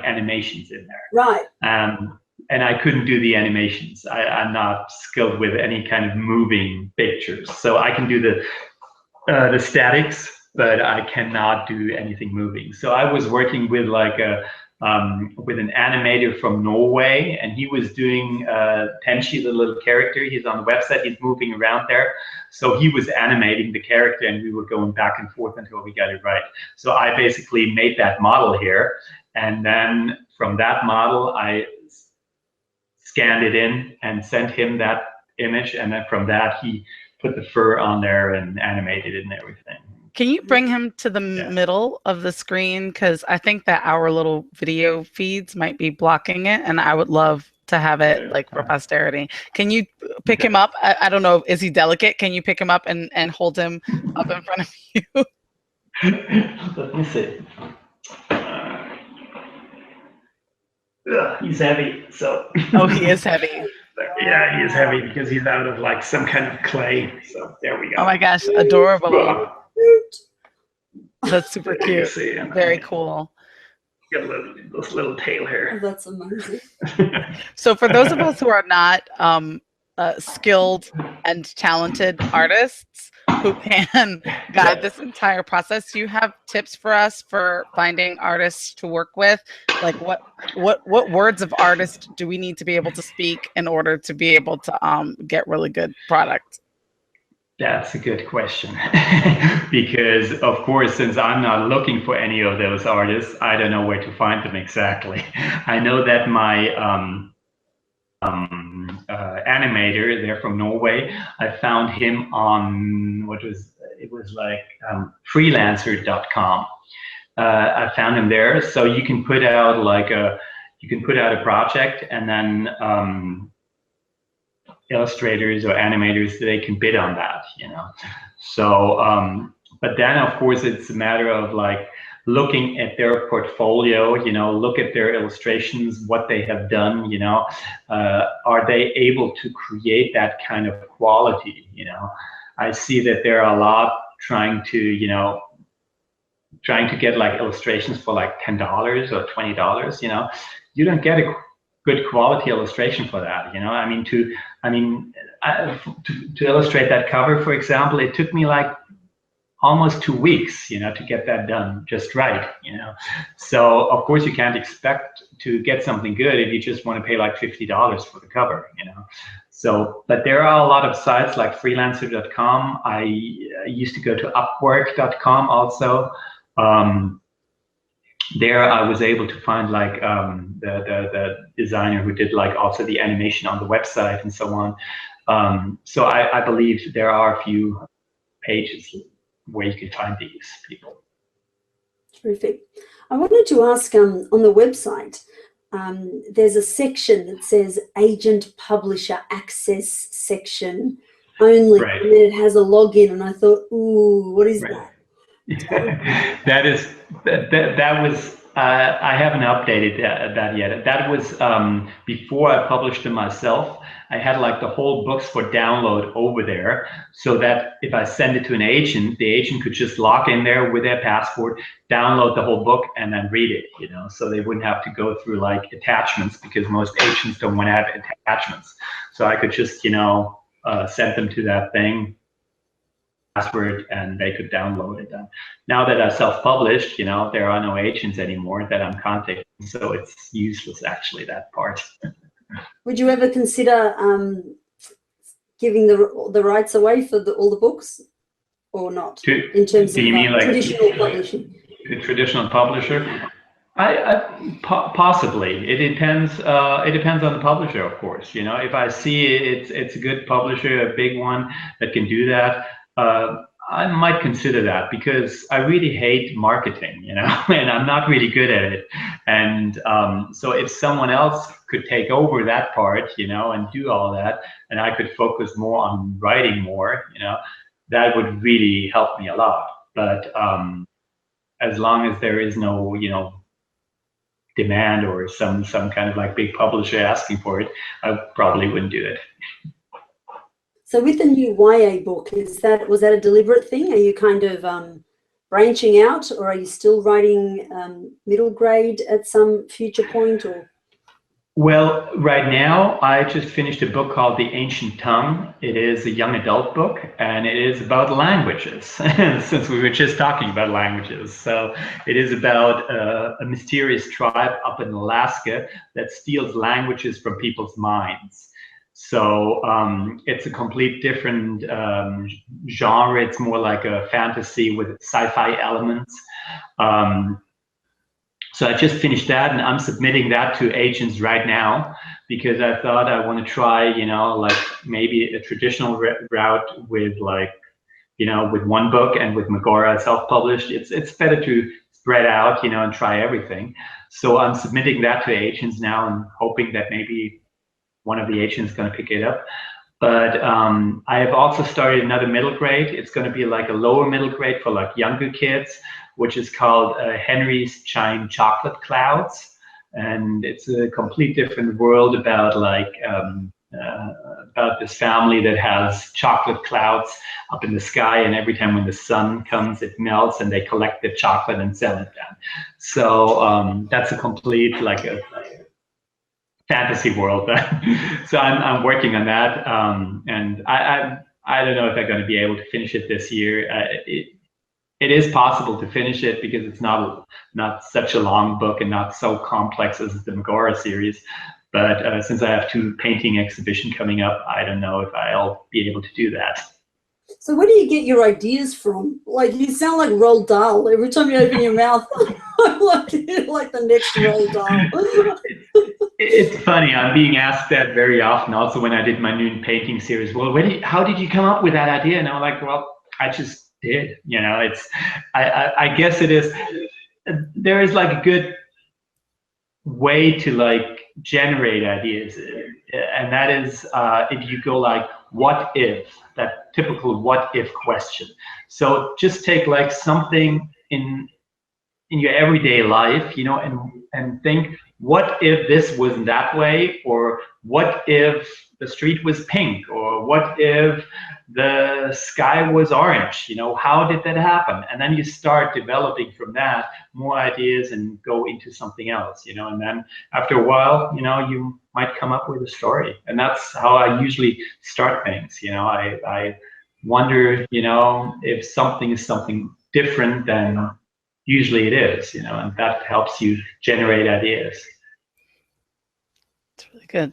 Speaker 3: animations in there.
Speaker 2: Right.
Speaker 3: And I couldn't do the animations. I'm not skilled with any kind of moving pictures, so I can do the statics, but I cannot do anything moving. So I was working with like with an animator from Norway, and he was doing Tenchi, the little character. He's on the website, he's moving around there. So he was animating the character and we were going back and forth until we got it right. So I basically made that model here, and then from that model, I scanned it in and sent him that image, and then from that, he put the fur on there and animated it and everything.
Speaker 1: Can you bring him to the middle of the screen? Because I think that our little video feeds might be blocking it, and I would love to have it like for posterity. Can you pick him up? I don't know. Is he delicate? Can you pick him up and hold him up in front of you?
Speaker 3: Let me see. He's heavy, so.
Speaker 1: Oh, he is heavy.
Speaker 3: Yeah, he is heavy because he's out of like some kind of clay. So there we go.
Speaker 1: Oh my gosh, adorable. That's super cute. Very cool.
Speaker 3: Got this little tail hair.
Speaker 2: Oh, that's amazing.
Speaker 1: So for those of us who are not skilled and talented artists, who can guide this entire process. Do you have tips for us for finding artists to work with? Like what words of artists do we need to be able to speak in order to be able to get really good product?
Speaker 3: That's a good question. Because of course, since I'm not looking for any of those artists, I don't know where to find them exactly. I know that my animator, they're from Norway. I found him on freelancer.com. I found him there, so you can put out a project, and then illustrators or animators, they can bid on that, you know. So but then of course it's a matter of like looking at their portfolio, you know, look at their illustrations, what they have done, you know, are they able to create that kind of quality, you know. I see that there are a lot trying to get like illustrations for like $10 or $20, you know. You don't get a good quality illustration for that, you know. I mean, to illustrate that cover, for example, it took me like almost 2 weeks, you know, to get that done just right, you know. So of course you can't expect to get something good if you just want to pay like $50 for the cover, you know. So, but there are a lot of sites like freelancer.com. I used to go to upwork.com also. There I was able to find like the designer who did like also the animation on the website and so on. So I believe there are a few pages where you can find these people.
Speaker 2: Terrific. I wanted to ask on the website, there's a section that says Agent Publisher Access section only,
Speaker 3: right.
Speaker 2: and then it has a login, and I thought, ooh, what is that?
Speaker 3: that was I haven't updated that yet. That was before I published them myself. I had like the whole books for download over there, so that if I send it to an agent, the agent could just log in there with their passport, download the whole book, and then read it, you know, so they wouldn't have to go through like attachments, because most agents don't want to have attachments. So I could just, you know, send them to that thing, password, and they could download it. Now that I self-published, you know, there are no agents anymore that I'm contacting, so it's useless actually, that part.
Speaker 2: Would you ever consider giving the rights away for all the books, or not? In terms of like traditional publishing?
Speaker 3: Traditional publisher? Possibly. It depends. It depends on the publisher, of course. You know, if I see it's a good publisher, a big one that can do that, I might consider that, because I really hate marketing, you know, and I'm not really good at it. And so if someone else could take over that part, you know, and do all that, and I could focus more on writing more, you know, that would really help me a lot. But as long as there is no, you know, demand or some kind of like big publisher asking for it, I probably wouldn't do it.
Speaker 2: So with the new YA book, was that a deliberate thing? Are you kind of branching out, or are you still writing middle grade at some future point? Or?
Speaker 3: Well, right now I just finished a book called The Ancient Tongue. It is a young adult book, and it is about languages, since we were just talking about languages. So it is about a mysterious tribe up in Alaska that steals languages from people's minds. So it's a complete different genre. It's more like a fantasy with sci-fi elements. So I just finished that, and I'm submitting that to agents right now, because I thought I want to try, you know, like maybe a traditional route with like, you know, with one book, and with Magora self-published. It's better to spread out, you know, and try everything. So I'm submitting that to agents now, and hoping that maybe one of the agents is going to pick it up. But I have also started another middle grade. It's going to be like a lower middle grade for like younger kids, which is called Henry's Giant Chocolate Clouds. And it's a complete different world about like about this family that has chocolate clouds up in the sky, and every time when the sun comes, it melts, and they collect the chocolate and sell it then. So that's a complete like a fantasy world. So I'm working on that, and I don't know if I'm going to be able to finish it this year. It is possible to finish it because it's not such a long book and not so complex as the Magora series. But since I have 2 painting exhibitions coming up, I don't know if I'll be able to do that.
Speaker 2: So where do you get your ideas from? Like, you sound like Roald Dahl every time you open your mouth. I'm like the next Roald Dahl.
Speaker 3: It's funny. I'm being asked that very often. Also, when I did my new painting series, well, how did you come up with that idea? And I'm like, well, I just did. You know, I guess it is. There is like a good way to like generate ideas, and that is if you go like, what if, that typical what if question. So just take like something in your everyday life, you know, and think, what if this wasn't that way? Or what if the street was pink? Or what if the sky was orange? You know, how did that happen? And then you start developing from that more ideas and go into something else, you know, and then after a while, you know, you might come up with a story. And that's how I usually start things. You know, I wonder, you know, if something is something different than usually it is, you know, and that helps you generate ideas.
Speaker 1: It's really good.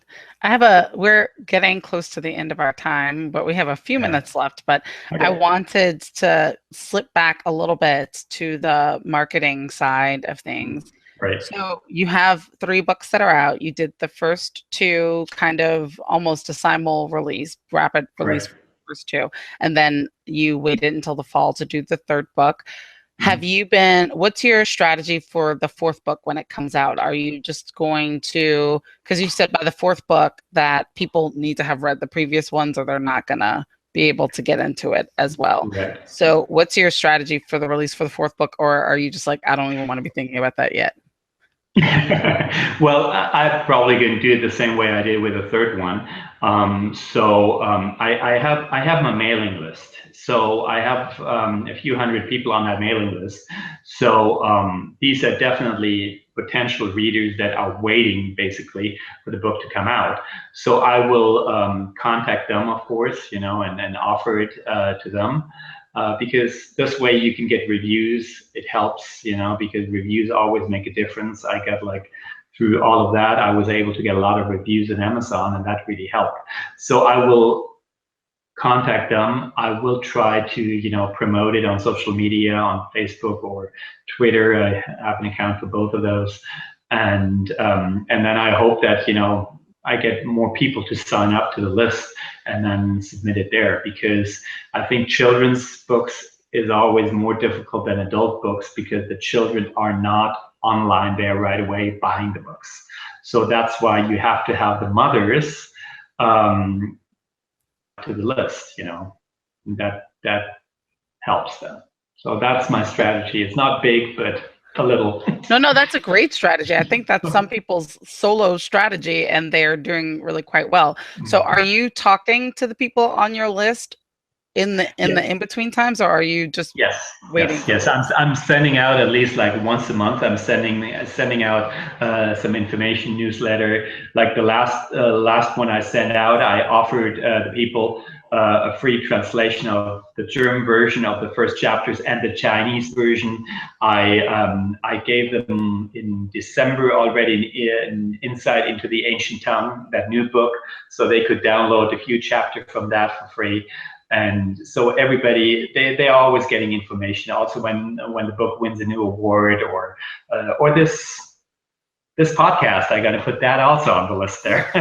Speaker 1: We're getting close to the end of our time, but we have a few minutes left, but
Speaker 3: Okay.
Speaker 1: I wanted to slip back a little bit to the marketing side of things.
Speaker 3: Right.
Speaker 1: So you have 3 books that are out. You did the first 2 kind of almost a simul release, rapid release,
Speaker 3: Right.
Speaker 1: first 2, and then you waited until the fall to do the 3rd book. Have you what's your strategy for the 4th book when it comes out? Are you just going to, because you said by the 4th book that people need to have read the previous ones or they're not going to be able to get into it as well.
Speaker 3: Right.
Speaker 1: So what's your strategy for the release for the 4th book? Or are you just like, I don't even want to be thinking about that yet?
Speaker 3: Well, I'm probably going to do it the same way I did with the 3rd one. I have my mailing list. So I have a few hundred people on that mailing list. So these are definitely potential readers that are waiting basically for the book to come out. So I will contact them, of course, you know, and offer it to them. Because this way you can get reviews. It helps, you know, because reviews always make a difference. I got like, through all of that, I was able to get a lot of reviews on Amazon, and that really helped. So I will contact them. I will try to, you know, promote it on social media, on Facebook or Twitter. I have an account for both of those. And then I hope that, you know, I get more people to sign up to the list and then submit it there, because I think children's books is always more difficult than adult books because the children are not online there right away buying the books. So that's why you have to have the mothers to the list, you know, that helps them. So that's my strategy. It's not big, but a little.
Speaker 1: No, that's a great strategy. I think that's some people's solo strategy, and they're doing really quite well. So are you talking to the people on your list in the in-between times, or are you just waiting?
Speaker 3: Yes. I'm sending out at least like once a month. I'm sending out some information newsletter. Like the last one I sent out, I offered the people a free translation of the German version of the first chapters and the Chinese version. I gave them in December already an insight into the ancient tongue, that new book, so they could download a few chapters from that for free. And so everybody, they're always getting information. Also, when the book wins a new award or this podcast, I'm going to put that also on the list there,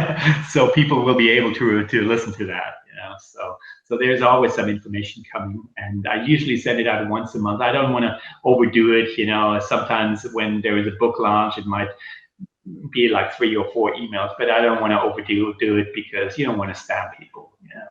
Speaker 3: so people will be able to listen to that. You know, so there's always some information coming, and I usually send it out once a month. I don't want to overdo it. You know, sometimes when there is a book launch, it might be like 3 or 4 emails, but I don't want to overdo it because you don't want to spam people. You know.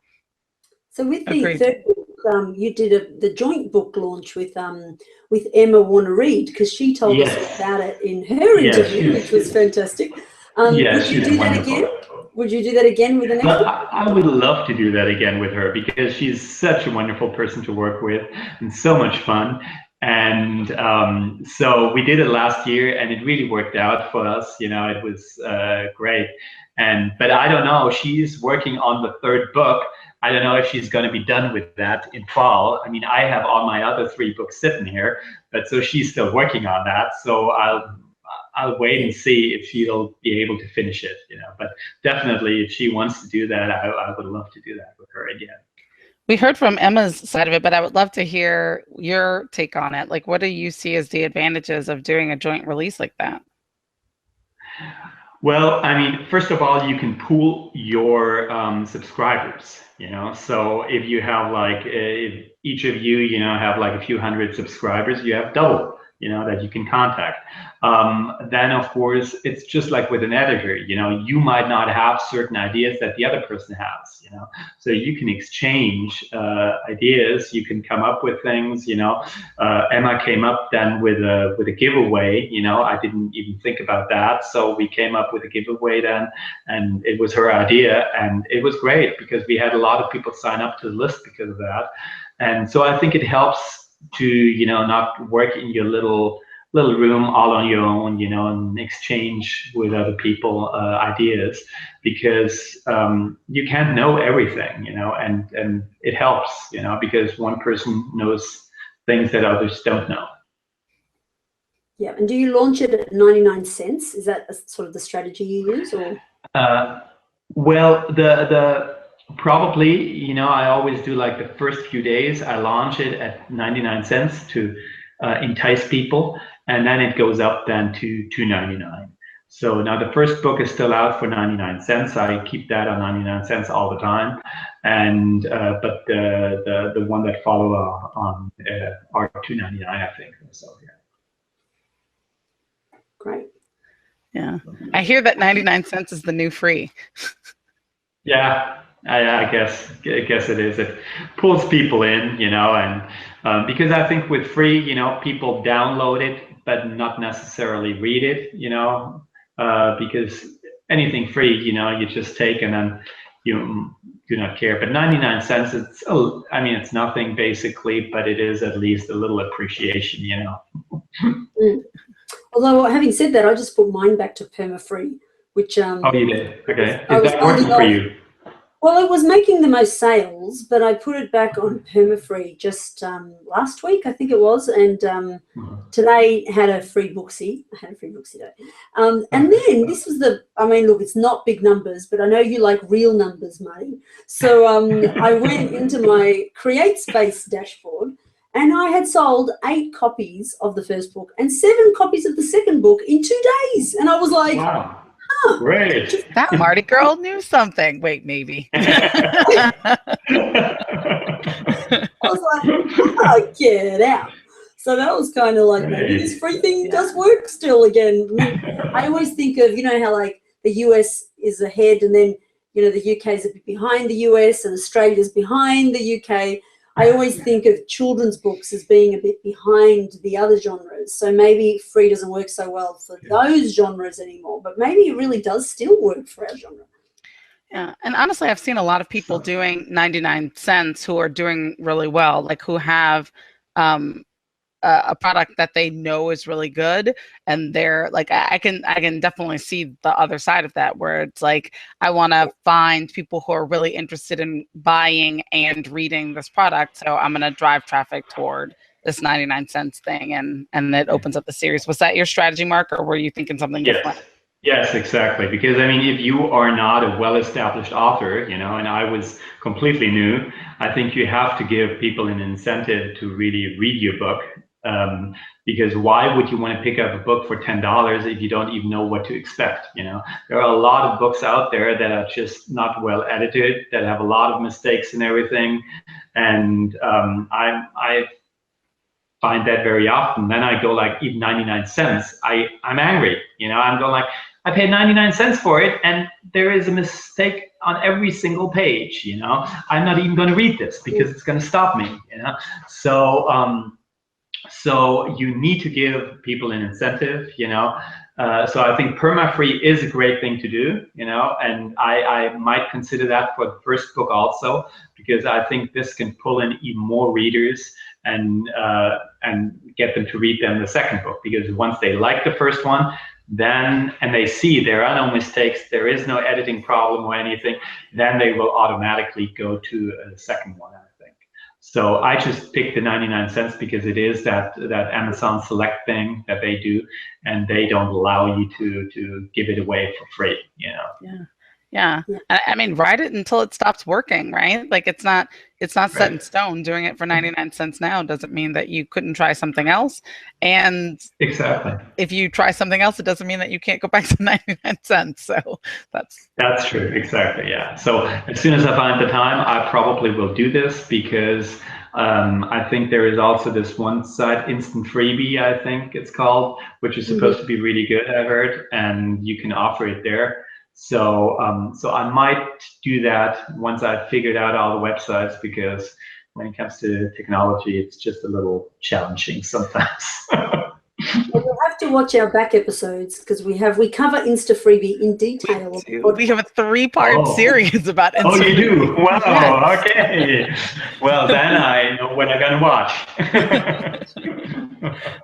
Speaker 2: So with the 3rd book, you did the joint book launch with Emma Warner Reed, because she told us about it in her interview, which was fantastic. Would you do that again? Would you do that again with the next book?
Speaker 3: I would love to do that again with her, because she's such a wonderful person to work with and so much fun. And so we did it last year, and it really worked out for us. You know, it was great. But I don't know. She's working on the third book. I don't know if she's going to be done with that in fall. I mean, I have all my other 3 books sitting here, but so she's still working on that. So I'll wait and see if she'll be able to finish it. You know, but definitely, if she wants to do that, I would love to do that with her again.
Speaker 1: We heard from Emma's side of it, but I would love to hear your take on it. Like, what do you see as the advantages of doing a joint release like that?
Speaker 3: Well, I mean, first of all, you can pool your subscribers, you know. So if you have like, if each of you, you know, have like a few hundred subscribers, you have double, you know, that you can contact. Then of course, it's just like with an editor, you know, you might not have certain ideas that the other person has, you know, so you can exchange ideas, you can come up with things, you know. Emma came up then with a giveaway, you know. I didn't even think about that, so we came up with a giveaway then, and it was her idea, and it was great because we had a lot of people sign up to the list because of that. And so I think it helps to, you know, not work in your little room all on your own, you know, and exchange with other people ideas, because you can't know everything, you know, and it helps, you know, because one person knows things that others don't know.
Speaker 2: Yeah, and do you launch it at 99 cents? Is that sort of the strategy you use, or?
Speaker 3: Well, the probably, you know, I always do like the first few days, I launch it at 99 cents to entice people, and then it goes up then to $2.99. So now the first book is still out for 99 cents. I keep that on 99 cents all the time, and but the one that follow on are $2.99, I think. So yeah.
Speaker 2: Great.
Speaker 1: Yeah, I hear that 99 cents is the new free.
Speaker 3: Yeah. I guess it is. It pulls people in, you know, and because I think with free, you know, people download it but not necessarily read it, you know, because anything free, you know, you just take and then you do not care. But 99 cents, it's, I mean, it's nothing basically, but it is at least a little appreciation, you know.
Speaker 2: Mm. Although having said that, I just put mine back to perma-free, which
Speaker 3: oh, you did? Okay. Is that working for you?
Speaker 2: Well, it was making the most sales, but I put it back on perma-free just last week, I think it was, and today had a free booksy. I had a free booksy day. And then this was the, I mean, look, it's not big numbers, but I know you like real numbers, Marty. So I went into my Create Space dashboard, and I had sold 8 copies of the first book and 7 copies of the second book in 2 days. And I was like,
Speaker 3: wow.
Speaker 2: Huh.
Speaker 3: Great.
Speaker 1: That Marty girl knew something. Wait, maybe.
Speaker 2: I was like, oh, get out. So that was kind of like, maybe this free thing does work still again. I mean, I always think of, you know, how like the US is ahead, and then, you know, the UK is a bit behind the US, and Australia's behind the UK. I always think of children's books as being a bit behind the other genres. So maybe free doesn't work so well for those genres anymore, but maybe it really does still work for our genre.
Speaker 1: Yeah, and honestly, I've seen a lot of people doing 99 cents who are doing really well, like who have a product that they know is really good, and they're like, I can definitely see the other side of that, where it's like, I want to find people who are really interested in buying and reading this product, so I'm going to drive traffic toward this 99 cents thing, and it opens up the series. Was that your strategy, Mark, or were you thinking something different?
Speaker 3: Yes, exactly. Because I mean, if you are not a well-established author, you know, and I was completely new, I think you have to give people an incentive to really read your book. Because why would you want to pick up a book for $10 if you don't even know what to expect? You know, there are a lot of books out there that are just not well edited, that have a lot of mistakes and everything, and I find that very often. Then I go like, even 99 cents, I'm angry. You know, I'm going like, I paid 99 cents for it, and there is a mistake on every single page. You know, I'm not even going to read this because it's going to stop me. You know, so. So you need to give people an incentive, you know, So I think perma-free is a great thing to do, you know, and I might consider that for the first book also, because I think this can pull in even more readers and get them to read them the second book, because once they like the first one, then, and they see there are no mistakes, there is no editing problem or anything, then they will automatically go to a second one, I think. So I just picked the 99 cents because it is that Amazon Select thing that they do, and they don't allow you to give it away for free, you know.
Speaker 1: Yeah. I mean, write it until it stops working, right? Like it's not set in stone. Doing it for 99 cents now doesn't mean that you couldn't try something else. And
Speaker 3: exactly,
Speaker 1: if you try something else, it doesn't mean that you can't go back to 99 cents. So that's true.
Speaker 3: Exactly. Yeah. So as soon as I find the time, I probably will do this, because I think there is also this one site, Instant Freebie, I think it's called, which is supposed to be really good, I heard, and you can offer it there. So so I might do that once I've figured out all the websites, because when it comes to technology, it's just a little challenging sometimes.
Speaker 2: Well, you'll have to watch our back episodes, because we cover Insta Freebie in detail.
Speaker 1: We have a 3-part series about Insta.
Speaker 3: Oh, you do? Wow. Yes. Okay. Well, then I know what I'm gonna watch.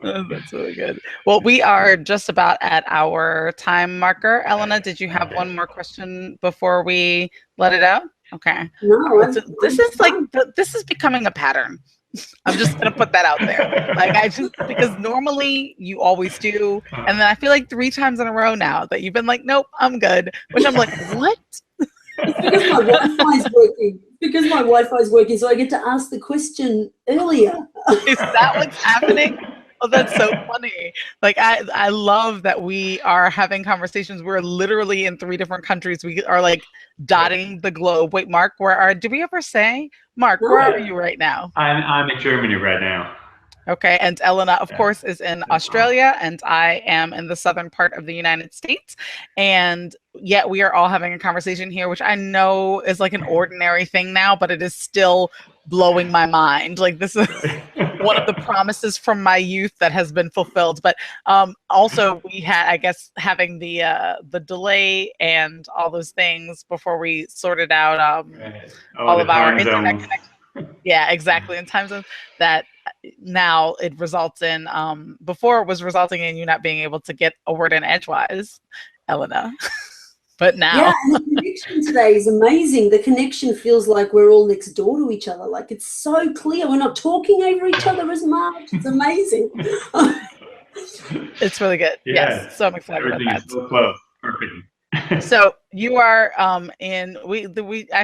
Speaker 1: That's really good. Well, we are just about at our time marker. Elena, did you have one more question before we let it out? Okay.
Speaker 2: No.
Speaker 1: This is becoming a pattern. I'm just gonna put that out there. Like because normally you always do, and then I feel like 3 times in a row now that you've been like, nope, I'm good. Which I'm like, what?
Speaker 2: Because my Wi-Fi is working. Because my Wi-Fi is working, so I get to ask the question earlier.
Speaker 1: Is that what's happening? Oh, that's so funny. Like I love that we are having conversations. We're literally in 3 different countries. We are like dotting the globe. Wait, Mark, did we ever say? Mark, where are you right now?
Speaker 3: I'm in Germany right now.
Speaker 1: Okay, and Elena, of course, is in Australia, and I am in the southern part of the United States. And yet we are all having a conversation here, which I know is like an ordinary thing now, but it is still blowing my mind. Like this is one of the promises from my youth that has been fulfilled. But also we had, I guess, having the delay and all those things before we sorted out all of our internet connections. Yeah, exactly. In time zones, that now it results in before it was resulting in you not being able to get a word in edgewise, Elena. But now,
Speaker 2: yeah, and the connection today is amazing. The connection feels like we're all next door to each other. Like it's so clear. We're not talking over each other as much. It's amazing.
Speaker 1: It's really good.
Speaker 3: Yeah,
Speaker 1: yes, so I'm excited about that.
Speaker 3: Everything is so close. Perfect.
Speaker 1: So you are I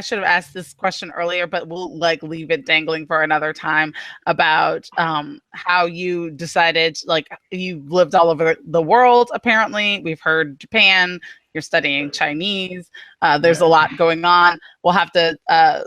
Speaker 1: should have asked this question earlier, but we'll like leave it dangling for another time about how you decided, like you lived all over the world. Apparently we've heard Japan, you're studying Chinese, there's a lot going on. We'll have to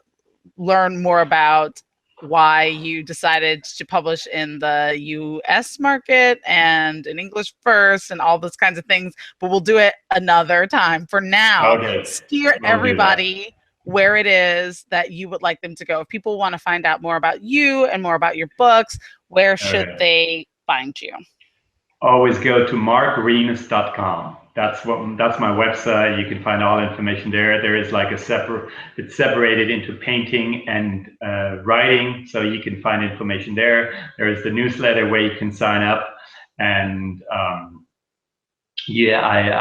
Speaker 1: learn more about why you decided to publish in the US market and in English first and all those kinds of things, but we'll do it another time. For now, steer everybody where it is that you would like them to go. If people want to find out more about you and more about your books, where should they find you?
Speaker 3: Always go to marcremus.com. That's my website. You can find all information there. There is like it's separated into painting and writing, so you can find information there. There is the newsletter where you can sign up, and I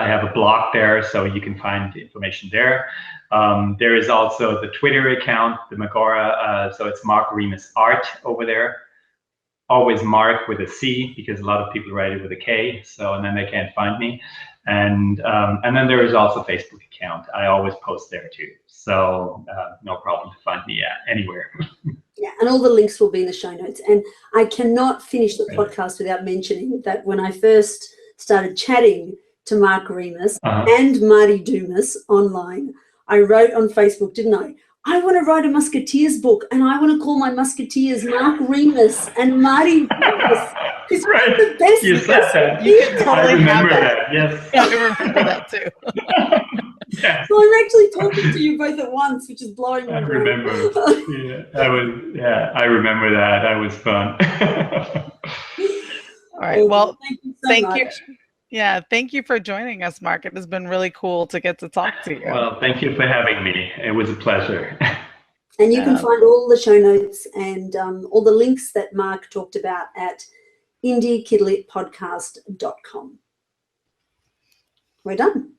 Speaker 3: have a blog there, so you can find information there. There is also the Twitter account, the Magora, so it's Marc Remus Art over there. Always Mark with a C, because a lot of people write it with a K, so and then they can't find me. And then there is also a Facebook account. I always post there too, so no problem to find me anywhere.
Speaker 2: Yeah, and all the links will be in the show notes. And I cannot finish the podcast without mentioning that when I first started chatting to Marc Remus and Marti Dumas online, I wrote on Facebook, didn't I? I want to write a Musketeers book, and I want to call my Musketeers Marc Remus and Marti Dumas. It's
Speaker 3: right.
Speaker 2: The best.
Speaker 3: You said that.
Speaker 1: You can totally
Speaker 3: I remember
Speaker 1: have
Speaker 3: that. Yes.
Speaker 1: Yeah, I remember that too.
Speaker 3: Yeah.
Speaker 2: So I'm actually talking to you both at once, which is blowing my mind.
Speaker 3: I remember. I remember that. That was fun.
Speaker 1: All right. Well,
Speaker 2: thank you so much.
Speaker 1: Yeah, thank you for joining us, Marc. It has been really cool to get to talk to you.
Speaker 3: Well, thank you for having me. It was a pleasure.
Speaker 2: And you can find all the show notes and all the links that Marc talked about at indiekidlitpodcast.com. We're done.